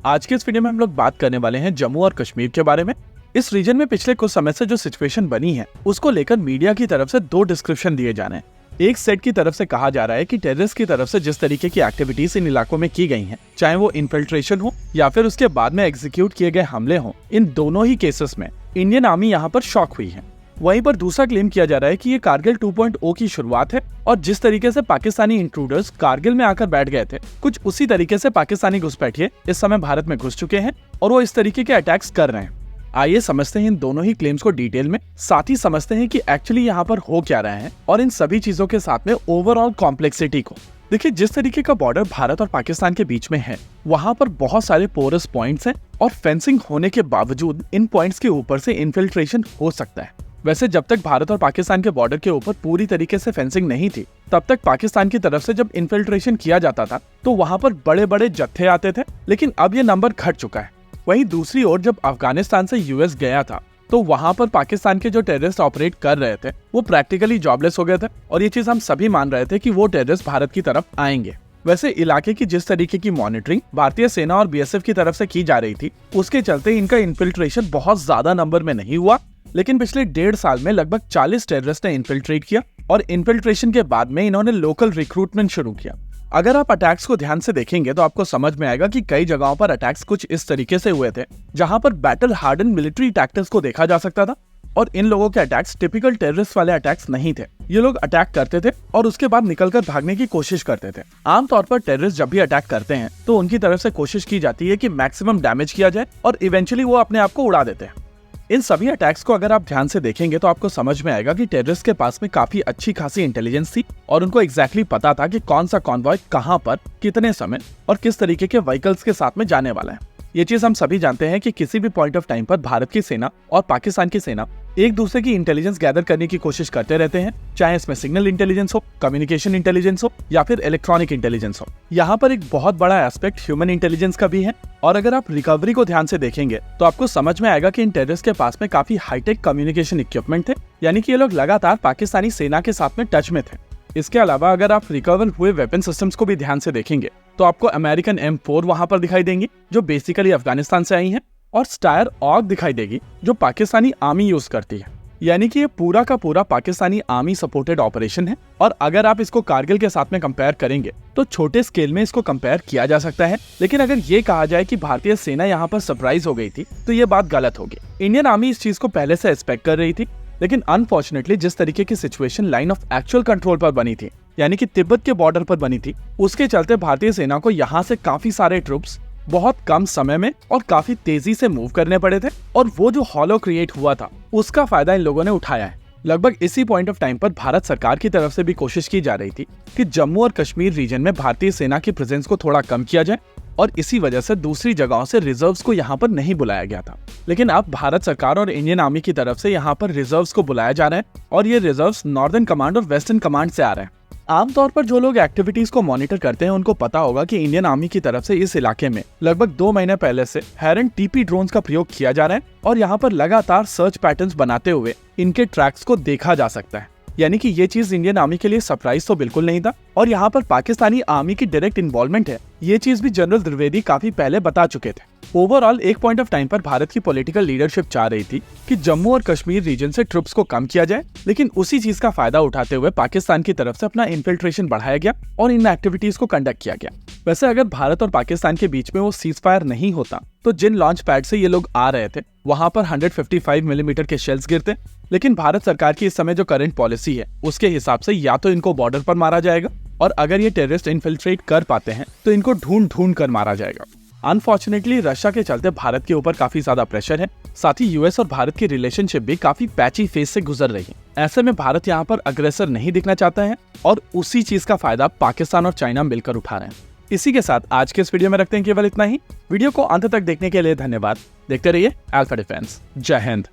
आज के इस वीडियो में हम लोग बात करने वाले हैं जम्मू और कश्मीर के बारे में। इस रीजन में पिछले कुछ समय से जो सिचुएशन बनी है उसको लेकर मीडिया की तरफ से दो डिस्क्रिप्शन दिए जा रहे हैं। एक सेट की तरफ से कहा जा रहा है कि टेररिस्ट की तरफ से जिस तरीके की एक्टिविटीज इन इलाकों में की गई हैं, चाहे वो इन्फिल्ट्रेशन हो या फिर उसके बाद में एग्जीक्यूट किए गए हमले हों, इन दोनों ही केसेस में इंडियन आर्मी यहाँ पर शॉक हुई है। वहीं पर दूसरा क्लेम किया जा रहा है कि ये कारगिल 2.0 की शुरुआत है और जिस तरीके से पाकिस्तानी इंट्रूडर्स कारगिल में आकर बैठ गए थे, कुछ उसी तरीके से पाकिस्तानी घुसपैठिए इस समय भारत में घुस चुके हैं और वो इस तरीके के अटैक्स कर रहे हैं। आइए समझते हैं इन दोनों ही क्लेम्स को डिटेल में, साथ ही समझते हैं कि एक्चुअली यहाँ पर हो क्या रहा है और इन सभी चीजों के साथ में ओवरऑल कॉम्प्लेक्सिटी को। देखिए, जिस तरीके का बॉर्डर भारत और पाकिस्तान के बीच में है, वहाँ पर बहुत सारे पोरस पॉइंट्स हैं और फेंसिंग होने के बावजूद इन पॉइंट्स के ऊपर से इन्फिल्ट्रेशन हो सकता है। वैसे जब तक भारत और पाकिस्तान के बॉर्डर के ऊपर पूरी तरीके से फेंसिंग नहीं थी, तब तक पाकिस्तान की तरफ से जब इन्फिल्ट्रेशन किया जाता था तो वहां पर बड़े बड़े जत्थे आते थे, लेकिन अब ये नंबर घट चुका है। वहीं दूसरी ओर जब अफगानिस्तान से यूएस गया था तो वहां पर पाकिस्तान के जो टेररिस्ट ऑपरेट कर रहे थे वो प्रैक्टिकली जॉबलेस हो गए थे और ये चीज हम सभी मान रहे थे कि वो टेररिस्ट भारत की तरफ आएंगे। वैसे इलाके की जिस तरीके की मॉनिटरिंग भारतीय सेना और बीएसएफ की तरफ से की जा रही थी, उसके चलते इनका इन्फिल्ट्रेशन बहुत ज्यादा नंबर में नहीं हुआ, लेकिन पिछले 1.5 साल में लगभग 40 टेररिस्ट ने इन्फिल्ट्रेट किया और इन्फिल्ट्रेशन के बाद में इन्होंने लोकल रिक्रूटमेंट शुरू किया। अगर आप अटैक्स को ध्यान से देखेंगे तो आपको समझ में आएगा कि कई जगहों पर अटैक्स कुछ इस तरीके से हुए थे जहां पर बैटल हार्डन मिलिट्री टैक्टिक्स को देखा जा सकता था और इन लोगों के अटैक्स टिपिकल टेररिस्ट वाले अटैक्स नहीं थे। ये लोग अटैक करते थे और उसके बाद निकलकर भागने की कोशिश करते थे। आमतौर पर टेररिस्ट जब भी अटैक करते हैं तो उनकी तरफ से कोशिश की जाती है कि मैक्सिमम डैमेज किया जाए और इवेंचुअली वो अपने आप को उड़ा देते हैं। इन सभी अटैक्स को अगर आप ध्यान से देखेंगे तो आपको समझ में आएगा कि टेररिस्ट के पास में काफी अच्छी खासी इंटेलिजेंस थी और उनको एग्जैक्टली पता था कि कौन सा कॉन्वॉय कहां पर, कितने समय और किस तरीके के व्हीकल्स के साथ में जाने वाला है। ये चीज हम सभी जानते हैं कि किसी भी पॉइंट ऑफ टाइम पर भारत की सेना और पाकिस्तान की सेना एक दूसरे की इंटेलिजेंस गैदर करने की कोशिश करते रहते हैं, चाहे इसमें सिग्नल इंटेलिजेंस हो, कम्युनिकेशन इंटेलिजेंस हो या फिर इलेक्ट्रॉनिक इंटेलिजेंस हो। यहाँ पर एक बहुत बड़ा एस्पेक्ट ह्यूमन इंटेलिजेंस का भी है और अगर आप रिकवरी को ध्यान से देखेंगे तो आपको समझ में आएगा कि इन टेररिस्ट के पास में काफी हाईटेक कम्युनिकेशन इक्विपमेंट थे, यानी कि ये लोग लगातार पाकिस्तानी सेना के साथ में टच में थे। इसके अलावा अगर आप रिकवर हुए वेपन सिस्टम्स को भी ध्यान से देखेंगे तो आपको अमेरिकन M4 वहां पर दिखाई देंगी जो बेसिकली अफगानिस्तान से आई हैं, और स्टायर ऑग दिखाई देगी जो पाकिस्तानी आर्मी यूज करती है। यानी कि ये पूरा का पूरा पाकिस्तानी आर्मी सपोर्टेड ऑपरेशन है और अगर आप इसको कारगिल के साथ में कंपेयर करेंगे तो छोटे स्केल में इसको कंपेयर किया जा सकता है, लेकिन अगर ये कहा जाए कि भारतीय सेना यहाँ पर सरप्राइज हो गई थी तो ये बात गलत होगी। इंडियन आर्मी इस चीज को पहले से एक्सपेक्ट कर रही थी, लेकिन अनफॉर्चुनेटली जिस तरीके की situation line of actual control पर बनी थी, यानी कि तिब्बत के बॉर्डर पर बनी थी, उसके चलते भारतीय सेना को यहाँ से काफी सारे ट्रूप्स बहुत कम समय में और काफी तेजी से मूव करने पड़े थे और वो जो हॉलो क्रिएट हुआ था उसका फायदा इन लोगों ने उठाया है। लगभग इसी पॉइंट ऑफ टाइम पर भारत सरकार की तरफ से भी कोशिश की जा रही थी कि जम्मू और कश्मीर रीजन में भारतीय सेना की प्रेजेंस को थोड़ा कम किया जाए और इसी वजह से दूसरी जगहों से रिजर्व्स को यहाँ पर नहीं बुलाया गया था। लेकिन अब भारत सरकार और इंडियन आर्मी की तरफ से यहाँ पर रिजर्व्स को बुलाया जा रहा है और ये रिजर्व्स नॉर्दर्न कमांड और वेस्टर्न कमांड से आ रहे हैं। आमतौर पर जो लोग एक्टिविटीज को मॉनिटर करते हैं उनको पता होगा कि इंडियन आर्मी की तरफ से इस इलाके में लगभग 2 महीने पहले से हेरन टीपी ड्रोन्स का प्रयोग किया जा रहा है और यहाँ पर लगातार सर्च पैटर्न्स बनाते हुए इनके ट्रैक्स को देखा जा सकता है। यानी कि ये चीज इंडियन आर्मी के लिए सरप्राइज तो बिल्कुल नहीं था और यहाँ पर पाकिस्तानी आर्मी की डायरेक्ट इन्वॉल्वमेंट है, ये चीज भी जनरल द्विवेदी काफी पहले बता चुके थे। ओवरऑल एक पॉइंट ऑफ टाइम पर भारत की पॉलिटिकल लीडरशिप चाह रही थी कि जम्मू और कश्मीर रीजन से ट्रुप्स को कम किया जाए, लेकिन उसी चीज का फायदा उठाते हुए पाकिस्तान की तरफ से अपना इन्फिल्ट्रेशन बढ़ाया गया और इन एक्टिविटीज को कंडक्ट किया गया। वैसे अगर भारत और पाकिस्तान के बीच में वो सीज फायर नहीं होता तो जिन लॉन्च पैड से ये लोग आ रहे थे वहां पर 155 मिलीमीटर के शेल्स गिरते, लेकिन भारत सरकार की इस समय जो करंट पॉलिसी है उसके हिसाब से या तो इनको बॉर्डर पर मारा जाएगा और अगर ये टेररिस्ट इन्फिल्ट्रेट कर पाते हैं तो इनको ढूंढ ढूंढ कर मारा जाएगा। अनफॉर्चुनेटली रशिया के चलते भारत के ऊपर काफी ज्यादा प्रेशर है, साथ ही यूएस और भारत की रिलेशनशिप भी काफी पैची फेज से गुजर रही है। ऐसे में भारत यहाँ पर अग्रेसर नहीं दिखना चाहता है और उसी चीज का फायदा पाकिस्तान और चाइना मिलकर उठा रहे हैं। इसी के साथ आज के इस वीडियो में रखते हैं केवल इतना ही। वीडियो को अंत तक देखने के लिए धन्यवाद। देखते रहिए अल्फा डिफेंस। जय हिंद।